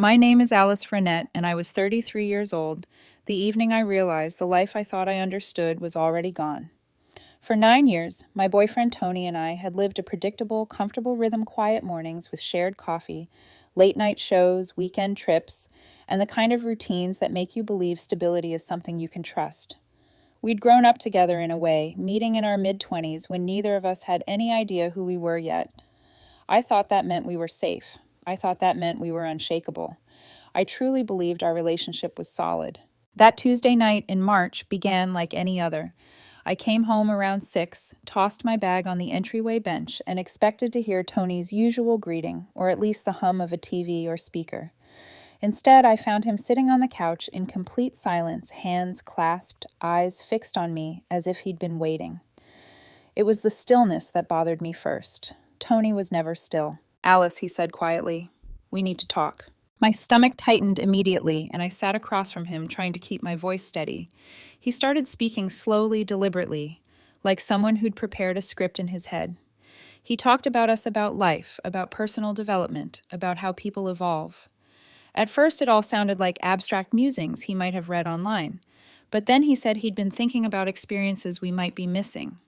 My name is Alice Frenette, and I was 33 years old the evening I realized the life I thought I understood was already gone. For 9 years, my boyfriend Tony and I had lived a predictable, comfortable rhythm quiet mornings with shared coffee, late night shows, weekend trips, and the kind of routines that make you believe stability is something you can trust. We'd grown up together in a way, meeting in our mid-20s when neither of us had any idea who we were yet. I thought that meant we were safe. I thought that meant we were unshakable. I truly believed our relationship was solid. That Tuesday night in March began like any other. I came home around 6, tossed my bag on the entryway bench, and expected to hear Tony's usual greeting, or at least the hum of a TV or speaker. Instead, I found him sitting on the couch in complete silence, hands clasped, eyes fixed on me as if he'd been waiting. It was the stillness that bothered me first. Tony was never still. "Alice," he said quietly, "we need to talk." My stomach tightened immediately, and I sat across from him, trying to keep my voice steady. He started speaking slowly, deliberately, like someone who'd prepared a script in his head. He talked about us, about life, about personal development, about how people evolve. At first, it all sounded like abstract musings he might have read online. But then he said he'd been thinking about experiences we might be missing,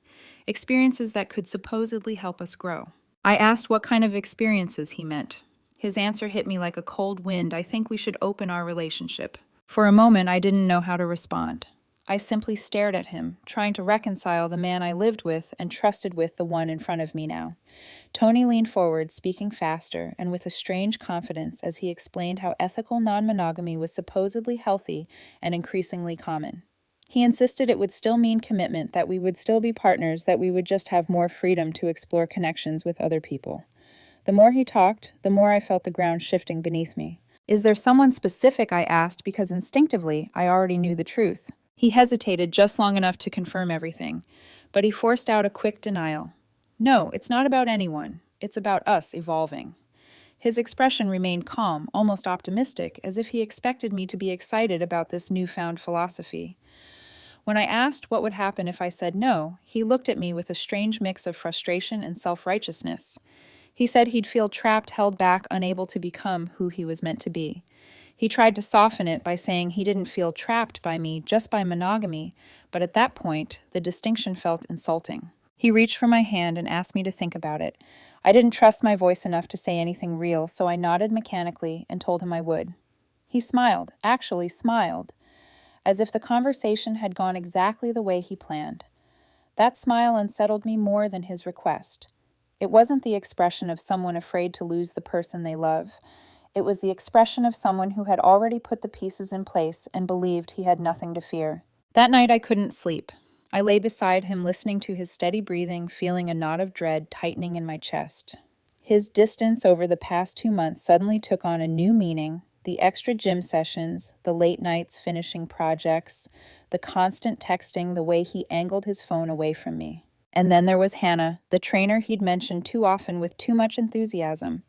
experiences that could supposedly help us grow. I asked what kind of experiences he meant. His answer hit me like a cold wind. "I think we should open our relationship." For a moment, I didn't know how to respond. I simply stared at him, trying to reconcile the man I lived with and trusted with the one in front of me now. Tony leaned forward, speaking faster and with a strange confidence as he explained how ethical non-monogamy was supposedly healthy and increasingly common. He insisted it would still mean commitment, that we would still be partners, that we would just have more freedom to explore connections with other people. The more he talked, the more I felt the ground shifting beneath me. "Is there someone specific?" I asked, because instinctively I already knew the truth. He hesitated just long enough to confirm everything, but he forced out a quick denial. "No, it's not about anyone. It's about us evolving." His expression remained calm, almost optimistic, as if he expected me to be excited about this newfound philosophy. When I asked what would happen if I said no, he looked at me with a strange mix of frustration and self-righteousness. He said he'd feel trapped, held back, unable to become who he was meant to be. He tried to soften it by saying he didn't feel trapped by me, just by monogamy, but at that point, the distinction felt insulting. He reached for my hand and asked me to think about it. I didn't trust my voice enough to say anything real, so I nodded mechanically and told him I would. He smiled, actually smiled, as if the conversation had gone exactly the way he planned. That smile unsettled me more than his request. It wasn't the expression of someone afraid to lose the person they love. It was the expression of someone who had already put the pieces in place and believed he had nothing to fear. That night I couldn't sleep. I lay beside him, listening to his steady breathing, feeling a knot of dread tightening in my chest. His distance over the past 2 months suddenly took on a new meaning. The extra gym sessions, the late nights finishing projects, the constant texting, the way he angled his phone away from me. And then there was Hannah, the trainer he'd mentioned too often with too much enthusiasm.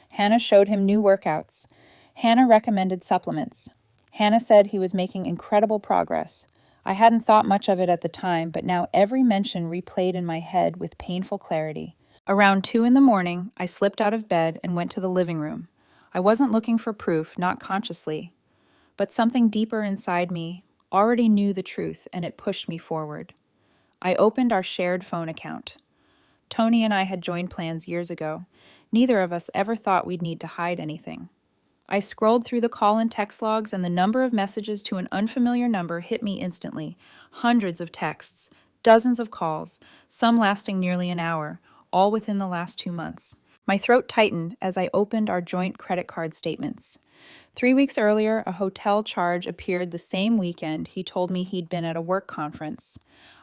Hannah showed him new workouts. Hannah recommended supplements. Hannah said he was making incredible progress. I hadn't thought much of it at the time, but now every mention replayed in my head with painful clarity. Around 2 in the morning, I slipped out of bed and went to the living room. I wasn't looking for proof, not consciously, but something deeper inside me already knew the truth, and it pushed me forward. I opened our shared phone account. Tony and I had joined plans years ago. Neither of us ever thought we'd need to hide anything. I scrolled through the call and text logs, and the number of messages to an unfamiliar number hit me instantly. Hundreds of texts, dozens of calls, some lasting nearly an hour, all within the last 2 months. My throat tightened as I opened our joint credit card statements. 3 weeks earlier, a hotel charge appeared the same weekend he told me he'd been at a work conference.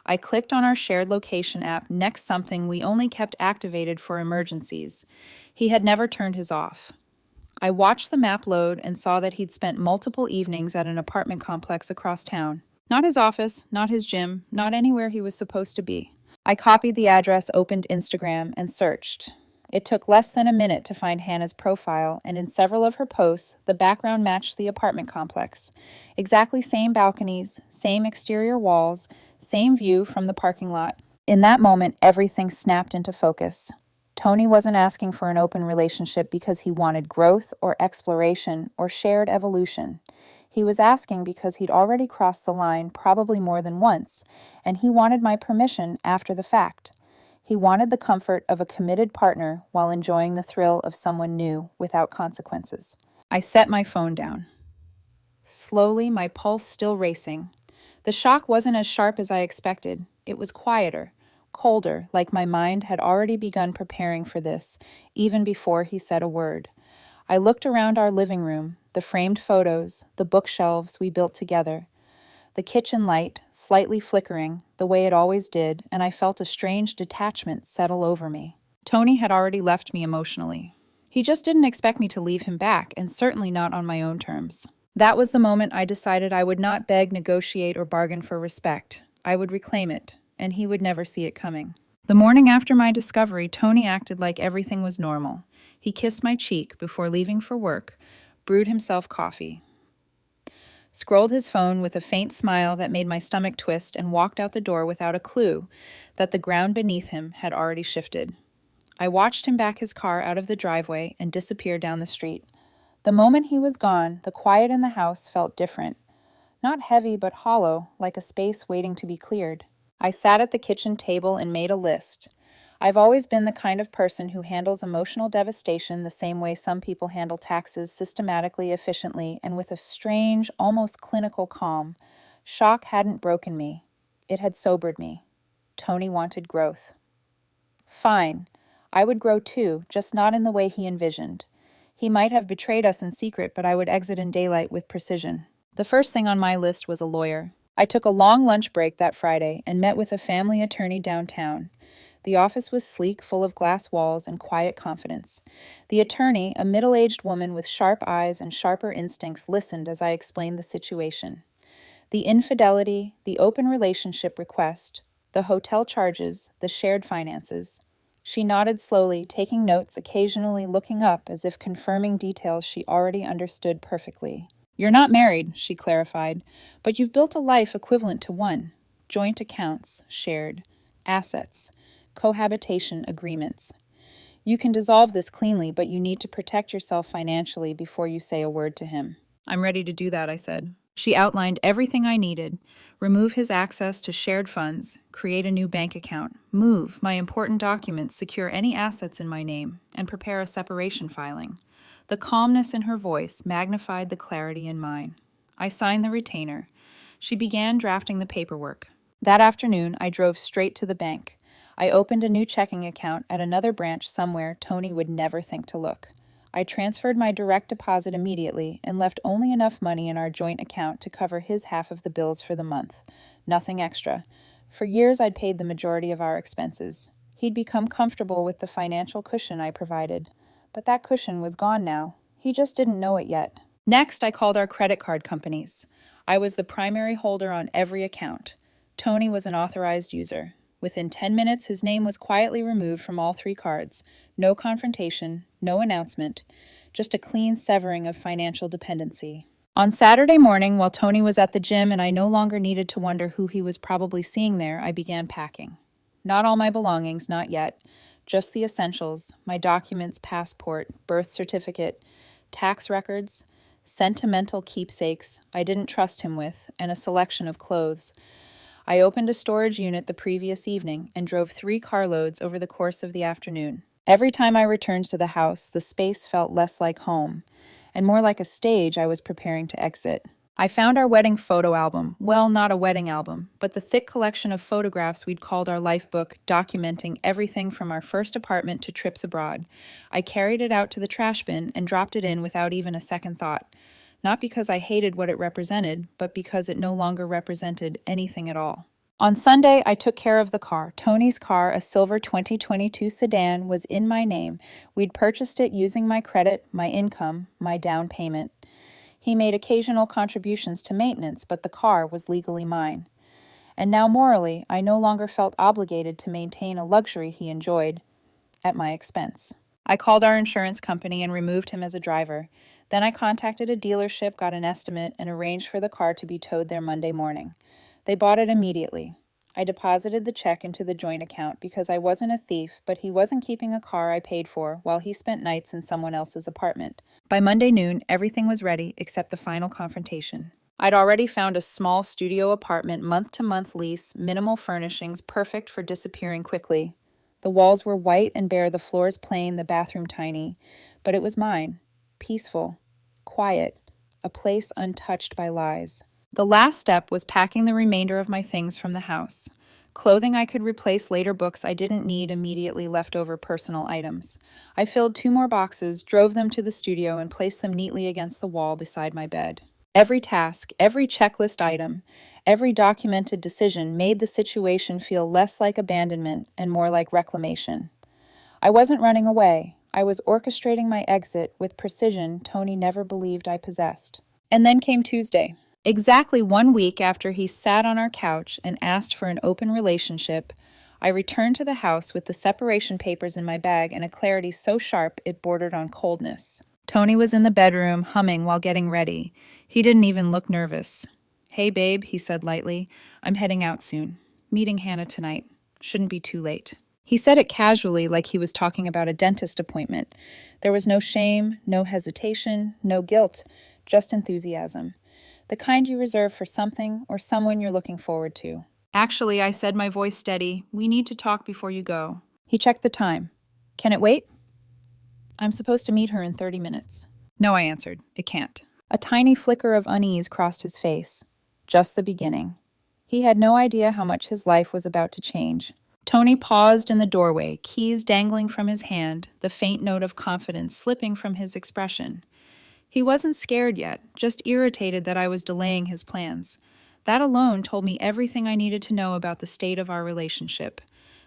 I clicked on our shared location app, next something we only kept activated for emergencies. He had never turned his off. I watched the map load and saw that he'd spent multiple evenings at an apartment complex across town. Not his office, not his gym, not anywhere he was supposed to be. I copied the address, opened Instagram, and searched. It took less than a minute to find Hannah's profile, and in several of her posts, the background matched the apartment complex. Exactly same balconies, same exterior walls, same view from the parking lot. In that moment, everything snapped into focus. Tony wasn't asking for an open relationship because he wanted growth or exploration or shared evolution. He was asking because he'd already crossed the line probably more than once, and he wanted my permission after the fact. He wanted the comfort of a committed partner while enjoying the thrill of someone new without consequences. I set my phone down. Slowly, my pulse still racing. The shock wasn't as sharp as I expected. It was quieter, colder, like my mind had already begun preparing for this, even before he said a word. I looked around our living room, the framed photos, the bookshelves we built together, the kitchen light, slightly flickering, the way it always did, and I felt a strange detachment settle over me. Tony had already left me emotionally. He just didn't expect me to leave him back, and certainly not on my own terms. That was the moment I decided I would not beg, negotiate, or bargain for respect. I would reclaim it, and he would never see it coming. The morning after my discovery, Tony acted like everything was normal. He kissed my cheek before leaving for work, brewed himself coffee, scrolled his phone with a faint smile that made my stomach twist, and walked out the door without a clue that the ground beneath him had already shifted. I watched him back his car out of the driveway and disappear down the street. The moment he was gone, the quiet in the house felt different. Not heavy, but hollow, like a space waiting to be cleared. I sat at the kitchen table and made a list. I've always been the kind of person who handles emotional devastation the same way some people handle taxes, systematically, efficiently, and with a strange, almost clinical calm. Shock hadn't broken me. It had sobered me. Tony wanted growth. Fine. I would grow too, just not in the way he envisioned. He might have betrayed us in secret, but I would exit in daylight with precision. The first thing on my list was a lawyer. I took a long lunch break that Friday and met with a family attorney downtown. The office was sleek, full of glass walls and quiet confidence. The attorney, a middle-aged woman with sharp eyes and sharper instincts, listened as I explained the situation. The infidelity, the open relationship request, the hotel charges, the shared finances. She nodded slowly, taking notes, occasionally looking up as if confirming details she already understood perfectly. "You're not married," she clarified, "but you've built a life equivalent to one. Joint accounts, shared, assets, cohabitation agreements. You can dissolve this cleanly, but you need to protect yourself financially before you say a word to him." "I'm ready to do that," I said. She outlined everything I needed: remove his access to shared funds, create a new bank account, move my important documents, secure any assets in my name, and prepare a separation filing. The calmness in her voice magnified the clarity in mine. I signed the retainer. She began drafting the paperwork. That afternoon, I drove straight to the bank. I opened a new checking account at another branch somewhere Tony would never think to look. I transferred my direct deposit immediately and left only enough money in our joint account to cover his half of the bills for the month. Nothing extra. For years, I'd paid the majority of our expenses. He'd become comfortable with the financial cushion I provided. But that cushion was gone now. He just didn't know it yet. Next, I called our credit card companies. I was the primary holder on every account. Tony was an authorized user. Within 10 minutes, his name was quietly removed from all three cards. No confrontation, no announcement, just a clean severing of financial dependency. On Saturday morning, while Tony was at the gym and I no longer needed to wonder who he was probably seeing there, I began packing. Not all my belongings, not yet. Just the essentials: my documents, passport, birth certificate, tax records, sentimental keepsakes I didn't trust him with, and a selection of clothes. I opened a storage unit the previous evening and drove 3 carloads over the course of the afternoon. Every time I returned to the house, the space felt less like home, and more like a stage I was preparing to exit. I found our wedding photo album. Well, not a wedding album, but the thick collection of photographs we'd called our life book, documenting everything from our first apartment to trips abroad. I carried it out to the trash bin and dropped it in without even a second thought. Not because I hated what it represented, but because it no longer represented anything at all. On Sunday, I took care of the car. Tony's car, a silver 2022 sedan, was in my name. We'd purchased it using my credit, my income, my down payment. He made occasional contributions to maintenance, but the car was legally mine. And now morally, I no longer felt obligated to maintain a luxury he enjoyed at my expense. I called our insurance company and removed him as a driver. Then I contacted a dealership, got an estimate, and arranged for the car to be towed there Monday morning. They bought it immediately. I deposited the check into the joint account because I wasn't a thief, but he wasn't keeping a car I paid for while he spent nights in someone else's apartment. By Monday noon, everything was ready except the final confrontation. I'd already found a small studio apartment, month-to-month lease, minimal furnishings, perfect for disappearing quickly. The walls were white and bare, the floors plain, the bathroom tiny. But it was mine. Peaceful. Quiet. A place untouched by lies. The last step was packing the remainder of my things from the house. Clothing I could replace later, books I didn't need immediately, leftover personal items. I filled 2 more boxes, drove them to the studio, and placed them neatly against the wall beside my bed. Every task, every checklist item, every documented decision made the situation feel less like abandonment and more like reclamation. I wasn't running away. I was orchestrating my exit with precision Tony never believed I possessed. And then came Tuesday. Exactly 1 week after he sat on our couch and asked for an open relationship, I returned to the house with the separation papers in my bag and a clarity so sharp it bordered on coldness. Tony was in the bedroom, humming while getting ready. He didn't even look nervous. "Hey, babe," he said lightly. "I'm heading out soon. Meeting Hannah tonight. Shouldn't be too late." He said it casually, like he was talking about a dentist appointment. There was no shame, no hesitation, no guilt, just enthusiasm. The kind you reserve for something or someone you're looking forward to. "Actually," I said, my voice steady, "we need to talk before you go." He checked the time. "Can it wait?" "I'm supposed to meet her in 30 minutes. "No," I answered. "It can't." A tiny flicker of unease crossed his face. Just the beginning. He had no idea how much his life was about to change. Tony paused in the doorway, keys dangling from his hand, the faint note of confidence slipping from his expression. He wasn't scared yet, just irritated that I was delaying his plans. That alone told me everything I needed to know about the state of our relationship.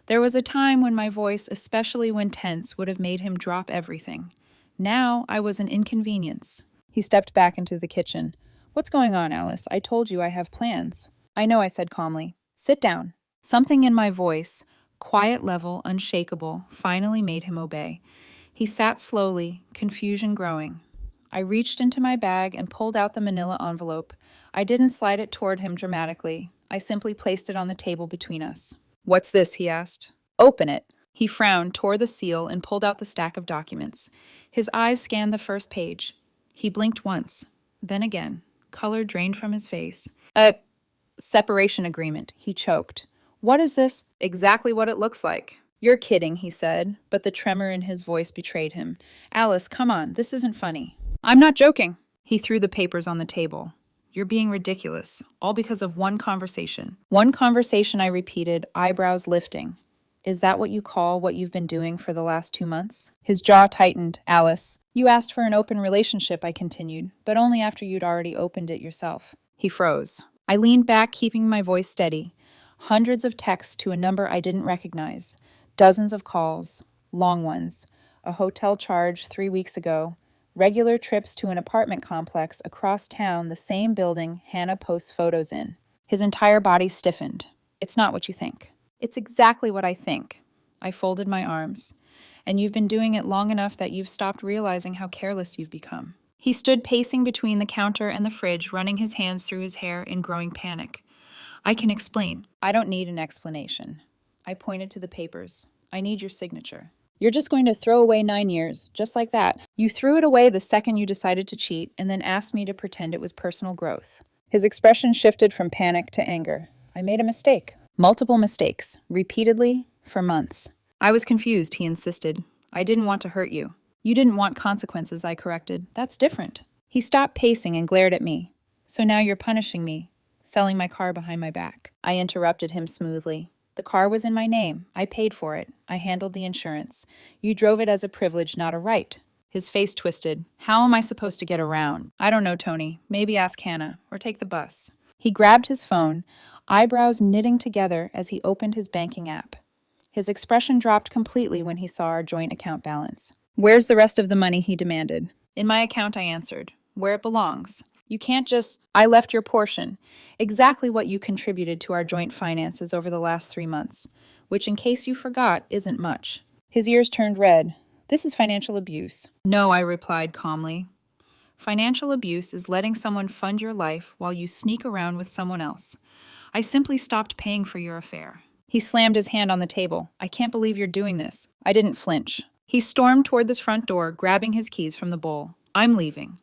There was a time when my voice, especially when tense, would have made him drop everything. Now I was an inconvenience. He stepped back into the kitchen. "What's going on, Alice? I told you I have plans." "I know," I said calmly. "Sit down." Something in my voice, quiet level, unshakable, finally made him obey. He sat slowly, confusion growing. I reached into my bag and pulled out the manila envelope. I didn't slide it toward him dramatically. I simply placed it on the table between us. "What's this?" he asked. "Open it." He frowned, tore the seal, and pulled out the stack of documents. His eyes scanned the first page. He blinked once, then again. Color drained from his face. "A separation agreement," he choked. "What is this?" "Exactly what it looks like." "You're kidding," he said, but the tremor in his voice betrayed him. "Alice, come on, this isn't funny." "I'm not joking." He threw the papers on the table. "You're being ridiculous, all because of one conversation." "One conversation," I repeated, eyebrows lifting. "Is that what you call what you've been doing for the last 2 months?" His jaw tightened. "Alice, you asked for an open relationship," I continued, "but only after you'd already opened it yourself." He froze. I leaned back, keeping my voice steady. Hundreds of texts to a number I didn't recognize. Dozens of calls. Long ones. A hotel charge 3 weeks ago. Regular trips to an apartment complex across town, the same building Hannah posts photos in. His entire body stiffened. "It's not what you think." "It's exactly what I think." I folded my arms. "And you've been doing it long enough that you've stopped realizing how careless you've become." He stood pacing between the counter and the fridge, running his hands through his hair in growing panic. "I can explain." "I don't need an explanation." I pointed to the papers. "I need your signature." "You're just going to throw away 9 years, just like that. You threw it away the second you decided to cheat, and then asked me to pretend it was personal growth." His expression shifted from panic to anger. "I made a mistake. Multiple mistakes. Repeatedly. For months." "I was confused," he insisted. "I didn't want to hurt you." "You didn't want consequences," I corrected. "That's different." He stopped pacing and glared at me. "So now you're punishing me, selling my car behind my back." I interrupted him smoothly. "The car was in my name. I paid for it. I handled the insurance. You drove it as a privilege, not a right." His face twisted. "How am I supposed to get around?" "I don't know, Tony. Maybe ask Hannah, or take the bus." He grabbed his phone, eyebrows knitting together as he opened his banking app. His expression dropped completely when he saw our joint account balance. "Where's the rest of the money?" he demanded. "In my account," I answered. "Where it belongs. You can't just—" "I left your portion. Exactly what you contributed to our joint finances over the last 3 months, which, in case you forgot, isn't much." His ears turned red. "This is financial abuse." "No," I replied calmly. "Financial abuse is letting someone fund your life while you sneak around with someone else. I simply stopped paying for your affair. He slammed his hand on the table. I can't believe you're doing this. I didn't flinch. He stormed toward the front door, grabbing his keys from the bowl. I'm leaving.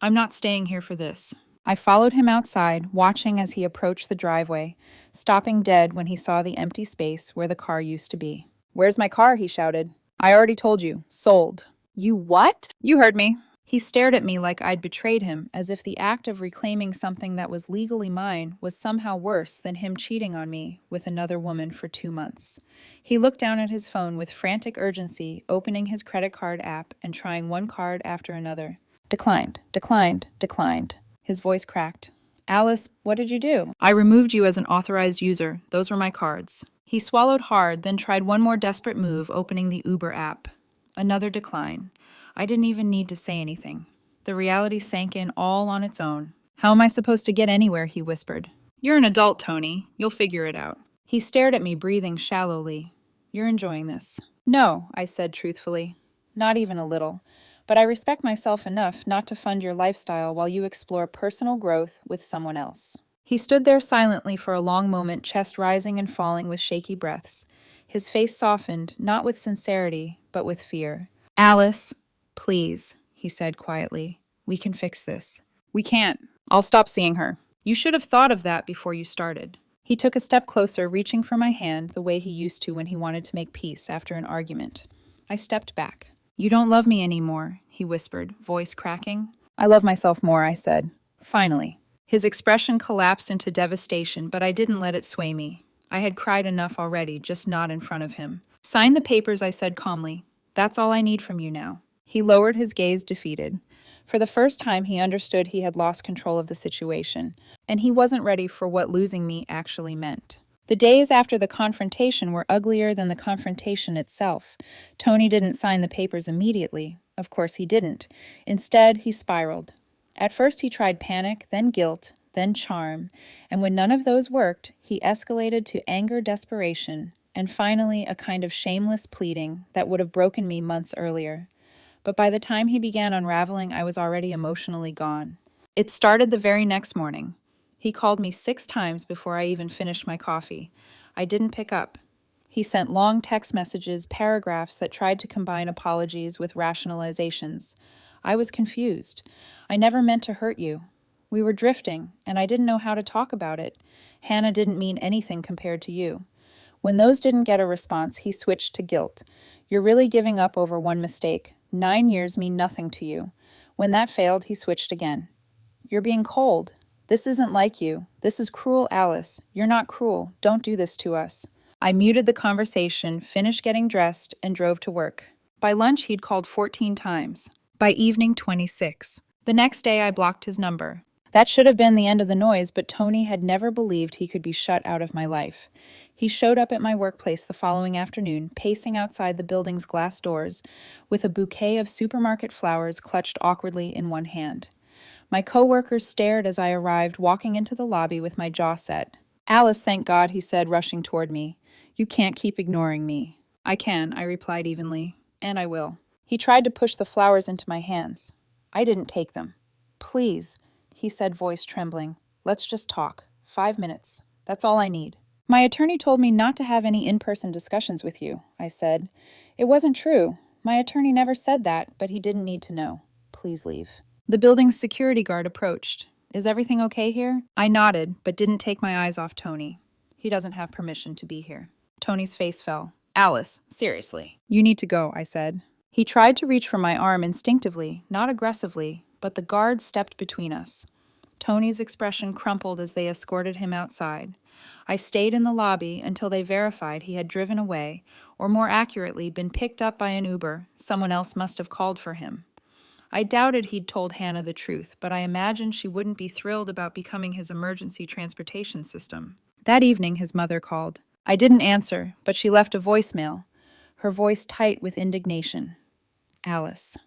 I'm not staying here for this. I followed him outside, watching as he approached the driveway, stopping dead when he saw the empty space where the car used to be. Where's my car? He shouted. I already told you. Sold. You what? You heard me. He stared at me like I'd betrayed him, as if the act of reclaiming something that was legally mine was somehow worse than him cheating on me with another woman for 2 months. He looked down at his phone with frantic urgency, opening his credit card app and trying one card after another. Declined, declined, declined. His voice cracked. Alice, what did you do? I removed you as an authorized user. Those were my cards. He swallowed hard, then tried one more desperate move, opening the Uber app. Another decline. I didn't even need to say anything. The reality sank in all on its own. How am I supposed to get anywhere? He whispered. You're an adult, Tony. You'll figure it out. He stared at me, breathing shallowly. You're enjoying this. No, I said truthfully. Not even a little. But I respect myself enough not to fund your lifestyle while you explore personal growth with someone else. He stood there silently for a long moment, chest rising and falling with shaky breaths. His face softened, not with sincerity, but with fear. Alice, please, he said quietly. We can fix this. We can't. I'll stop seeing her. You should have thought of that before you started. He took a step closer, reaching for my hand the way he used to when he wanted to make peace after an argument. I stepped back. You don't love me anymore, he whispered, voice cracking. I love myself more, I said. Finally. His expression collapsed into devastation, but I didn't let it sway me. I had cried enough already, just not in front of him. Sign the papers, I said calmly. That's all I need from you now. He lowered his gaze, defeated. For the first time, he understood he had lost control of the situation, and he wasn't ready for what losing me actually meant. The days after the confrontation were uglier than the confrontation itself. Tony didn't sign the papers immediately. Of course he didn't. Instead, he spiraled. At first he tried panic, then guilt, then charm, and when none of those worked, he escalated to anger, desperation, and finally a kind of shameless pleading that would have broken me months earlier. But by the time he began unraveling, I was already emotionally gone. It started the very next morning. He called me 6 times before I even finished my coffee. I didn't pick up. He sent long text messages, paragraphs that tried to combine apologies with rationalizations. I was confused. I never meant to hurt you. We were drifting, and I didn't know how to talk about it. Hannah didn't mean anything compared to you. When those didn't get a response, he switched to guilt. You're really giving up over one mistake. 9 years mean nothing to you. When that failed, he switched again. You're being cold. This isn't like you. This is cruel, Alice. You're not cruel. Don't do this to us. I muted the conversation, finished getting dressed, and drove to work. By lunch, he'd called 14 times. By evening, 26. The next day, I blocked his number. That should have been the end of the noise, but Tony had never believed he could be shut out of my life. He showed up at my workplace the following afternoon, pacing outside the building's glass doors, with a bouquet of supermarket flowers clutched awkwardly in one hand. My coworkers stared as I arrived, walking into the lobby with my jaw set. Alice, thank God, he said, rushing toward me. You can't keep ignoring me. I can, I replied evenly, and I will. He tried to push the flowers into my hands. I didn't take them. Please, he said, voice trembling. Let's just talk. 5 minutes. That's all I need. My attorney told me not to have any in-person discussions with you, I said. It wasn't true. My attorney never said that, but he didn't need to know. Please leave. The building's security guard approached. Is everything okay here? I nodded, but didn't take my eyes off Tony. He doesn't have permission to be here. Tony's face fell. Alice, seriously. You need to go, I said. He tried to reach for my arm instinctively, not aggressively, but the guard stepped between us. Tony's expression crumpled as they escorted him outside. I stayed in the lobby until they verified he had driven away, or more accurately, been picked up by an Uber. Someone else must have called for him. I doubted he'd told Hannah the truth, but I imagined she wouldn't be thrilled about becoming his emergency transportation system. That evening, his mother called. I didn't answer, but she left a voicemail, her voice tight with indignation. Alice,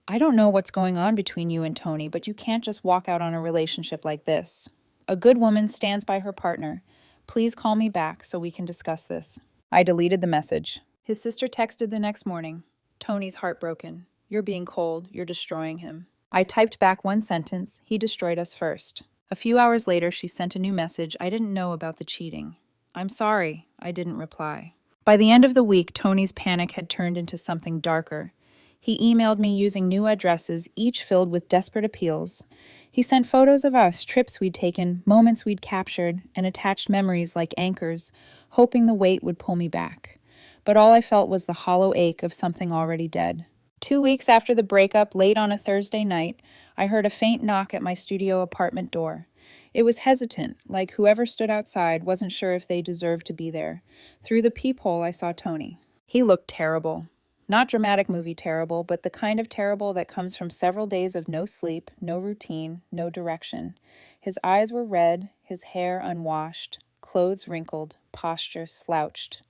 I don't know what's going on between you and Tony, but you can't just walk out on a relationship like this. A good woman stands by her partner. Please call me back so we can discuss this. I deleted the message. His sister texted the next morning. Tony's heartbroken. You're being cold. You're destroying him. I typed back one sentence. He destroyed us first. A few hours later, she sent a new message. I didn't know about the cheating. I'm sorry, I didn't reply. By the end of the week, Tony's panic had turned into something darker. He emailed me using new addresses, each filled with desperate appeals. He sent photos of us, trips we'd taken, moments we'd captured, and attached memories like anchors, hoping the weight would pull me back. But all I felt was the hollow ache of something already dead. 2 weeks after the breakup, late on a Thursday night, I heard a faint knock at my studio apartment door. It was hesitant, like whoever stood outside wasn't sure if they deserved to be there. Through the peephole, I saw Tony. He looked terrible. Not dramatic movie terrible, but the kind of terrible that comes from several days of no sleep, no routine, no direction. His eyes were red, his hair unwashed, clothes wrinkled, posture slouched,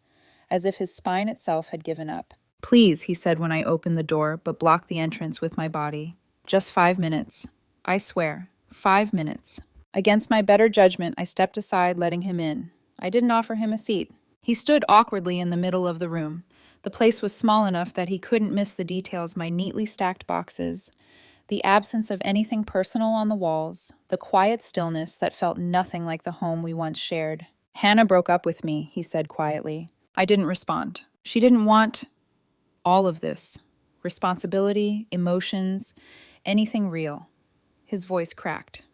as if his spine itself had given up. Please, he said when I opened the door, but blocked the entrance with my body. Just 5 minutes. I swear, 5 minutes. Against my better judgment, I stepped aside, letting him in. I didn't offer him a seat. He stood awkwardly in the middle of the room. The place was small enough that he couldn't miss the details: my neatly stacked boxes, the absence of anything personal on the walls, the quiet stillness that felt nothing like the home we once shared. Hannah broke up with me, he said quietly. I didn't respond. She didn't want all of this. Responsibility, emotions, anything real. His voice cracked.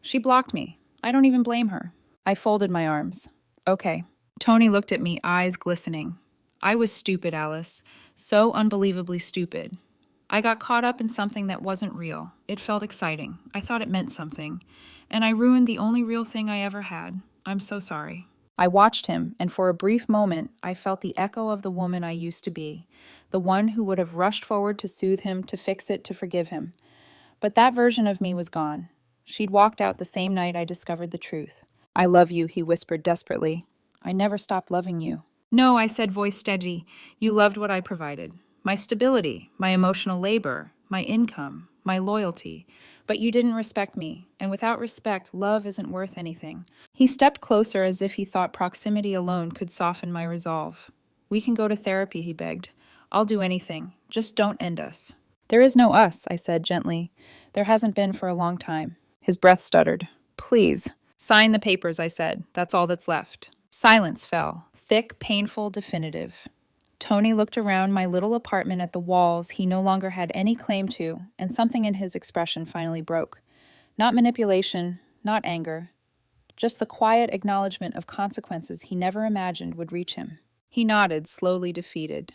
She blocked me. I don't even blame her. I folded my arms. Okay. Tony looked at me, eyes glistening. I was stupid, Alice. So unbelievably stupid. I got caught up in something that wasn't real. It felt exciting. I thought it meant something. And I ruined the only real thing I ever had. I'm so sorry. I watched him, and for a brief moment, I felt the echo of the woman I used to be, the one who would have rushed forward to soothe him, to fix it, to forgive him. But that version of me was gone. She'd walked out the same night I discovered the truth. I love you, he whispered desperately. I never stopped loving you. No, I said, voice steady. You loved what I provided. My stability, my emotional labor, my income, my loyalty. But you didn't respect me, and without respect, love isn't worth anything. He stepped closer as if he thought proximity alone could soften my resolve. We can go to therapy, he begged. I'll do anything. Just don't end us. There is no us, I said gently. There hasn't been for a long time. His breath stuttered. Please. Sign the papers, I said. That's all that's left. Silence fell. Thick, painful, definitive. Tony looked around my little apartment at the walls he no longer had any claim to, and something in his expression finally broke. Not manipulation, not anger, just the quiet acknowledgement of consequences he never imagined would reach him. He nodded, slowly defeated.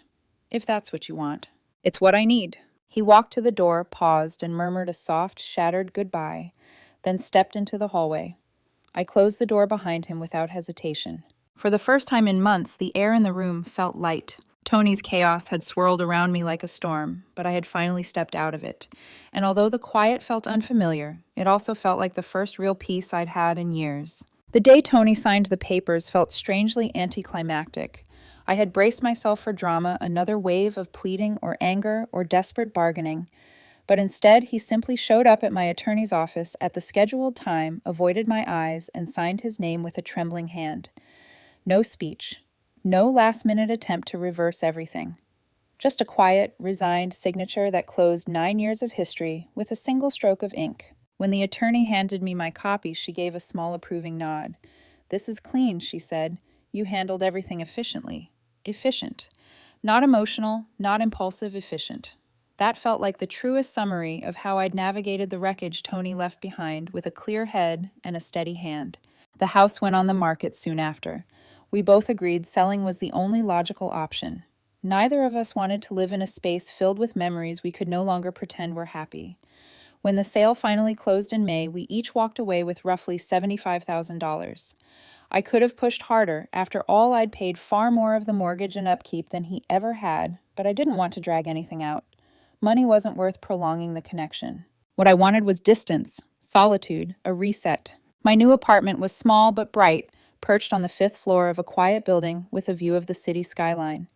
If that's what you want. It's what I need. He walked to the door, paused, and murmured a soft, shattered goodbye, then stepped into the hallway. I closed the door behind him without hesitation. For the first time in months, the air in the room felt light. Tony's chaos had swirled around me like a storm, but I had finally stepped out of it. And although the quiet felt unfamiliar, it also felt like the first real peace I'd had in years. The day Tony signed the papers felt strangely anticlimactic. I had braced myself for drama, another wave of pleading or anger or desperate bargaining. But instead, he simply showed up at my attorney's office at the scheduled time, avoided my eyes, and signed his name with a trembling hand. No speech. No last-minute attempt to reverse everything. Just a quiet, resigned signature that closed 9 years of history with a single stroke of ink. When the attorney handed me my copy, she gave a small approving nod. This is clean, she said. You handled everything efficiently. Efficient. Not emotional, not impulsive, efficient. That felt like the truest summary of how I'd navigated the wreckage Tony left behind with a clear head and a steady hand. The house went on the market soon after. We both agreed selling was the only logical option. Neither of us wanted to live in a space filled with memories we could no longer pretend were happy. When the sale finally closed in May, we each walked away with roughly $75,000. I could have pushed harder. After all, I'd paid far more of the mortgage and upkeep than he ever had, but I didn't want to drag anything out. Money wasn't worth prolonging the connection. What I wanted was distance, solitude, a reset. My new apartment was small but bright, perched on the 5th floor of a quiet building with a view of the city skyline.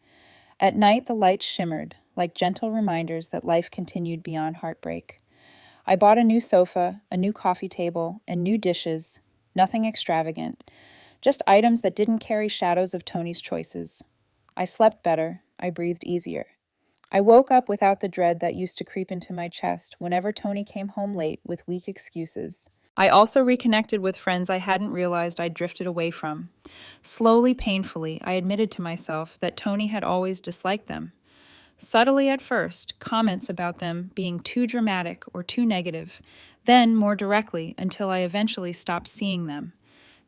At night, the lights shimmered, like gentle reminders that life continued beyond heartbreak. I bought a new sofa, a new coffee table, and new dishes, nothing extravagant, just items that didn't carry shadows of Tony's choices. I slept better, I breathed easier. I woke up without the dread that used to creep into my chest whenever Tony came home late with weak excuses. I also reconnected with friends I hadn't realized I'd drifted away from. Slowly, painfully, I admitted to myself that Tony had always disliked them. Subtly at first, comments about them being too dramatic or too negative, then more directly until I eventually stopped seeing them.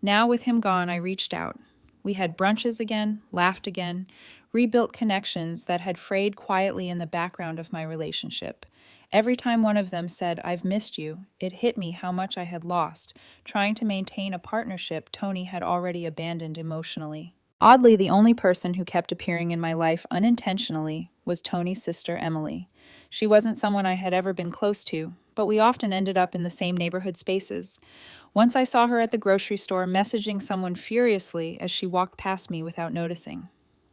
Now, with him gone, I reached out. We had brunches again, laughed again, rebuilt connections that had frayed quietly in the background of my relationship. Every time one of them said, "I've missed you," it hit me how much I had lost, trying to maintain a partnership Tony had already abandoned emotionally. Oddly, the only person who kept appearing in my life unintentionally was Tony's sister, Emily. She wasn't someone I had ever been close to, but we often ended up in the same neighborhood spaces. Once I saw her at the grocery store messaging someone furiously as she walked past me without noticing.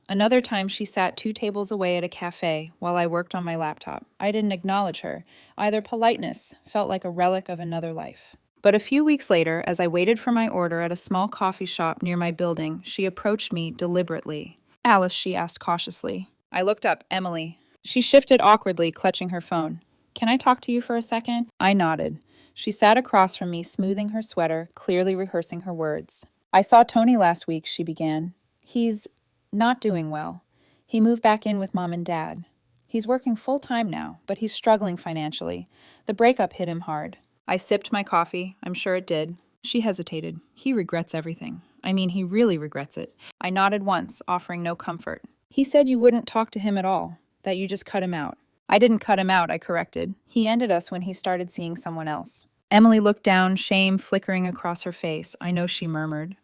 Another time she sat 2 tables away at a cafe while I worked on my laptop. I didn't acknowledge her. Either politeness felt like a relic of another life. But a few weeks later, as I waited for my order at a small coffee shop near my building, she approached me deliberately. "Alice," she asked cautiously. I looked up. "Emily." She shifted awkwardly, clutching her phone. "Can I talk to you for a second?" I nodded. She sat across from me, smoothing her sweater, clearly rehearsing her words. "I saw Tony last week," she began. "He's not doing well. He moved back in with Mom and Dad. He's working full-time now, but he's struggling financially. The breakup hit him hard." I sipped my coffee. I'm sure it did. She hesitated. "He regrets everything. I mean, he really regrets it." I nodded once, offering no comfort. "He said you wouldn't talk to him at all, that you just cut him out." "I didn't cut him out," I corrected. "He ended us when he started seeing someone else." Emily looked down, shame flickering across her face. "I know," she murmured.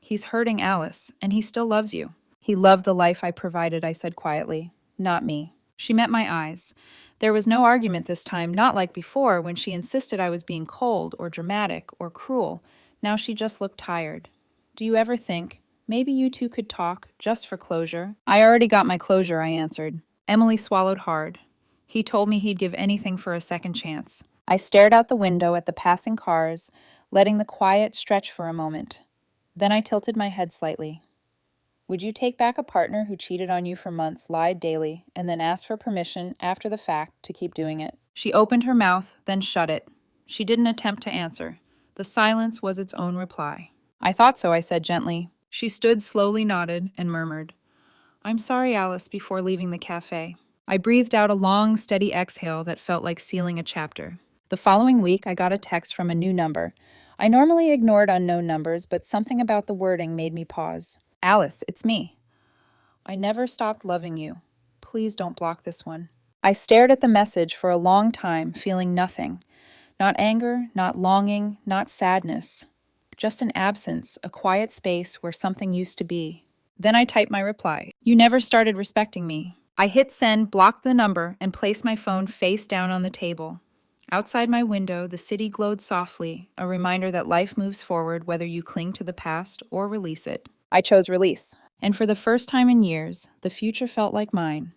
He's hurting Alice, and he still loves you." "He loved the life I provided," I said quietly. "Not me." She met my eyes. There was no argument this time, not like before when she insisted I was being cold or dramatic or cruel. Now she just looked tired. "Do you ever think, maybe you two could talk, just for closure?" "I already got my closure," I answered. Emily swallowed hard. "He told me he'd give anything for a second chance." I stared out the window at the passing cars, letting the quiet stretch for a moment. Then I tilted my head slightly. "Would you take back a partner who cheated on you for months, lied daily, and then asked for permission after the fact to keep doing it?" She opened her mouth, then shut it. She didn't attempt to answer. The silence was its own reply. "I thought so," I said gently. She stood, slowly nodded, and murmured, "I'm sorry, Alice," before leaving the cafe. I breathed out a long, steady exhale that felt like sealing a chapter. The following week, I got a text from a new number. I normally ignored unknown numbers, but something about the wording made me pause. "Alice, it's me. I never stopped loving you. Please don't block this one." I stared at the message for a long time, feeling nothing. Not anger, not longing, not sadness. Just an absence, a quiet space where something used to be. Then I typed my reply. "You never started respecting me." I hit send, blocked the number, and placed my phone face down on the table. Outside my window, the city glowed softly, a reminder that life moves forward whether you cling to the past or release it. I chose release. And for the first time in years, the future felt like mine.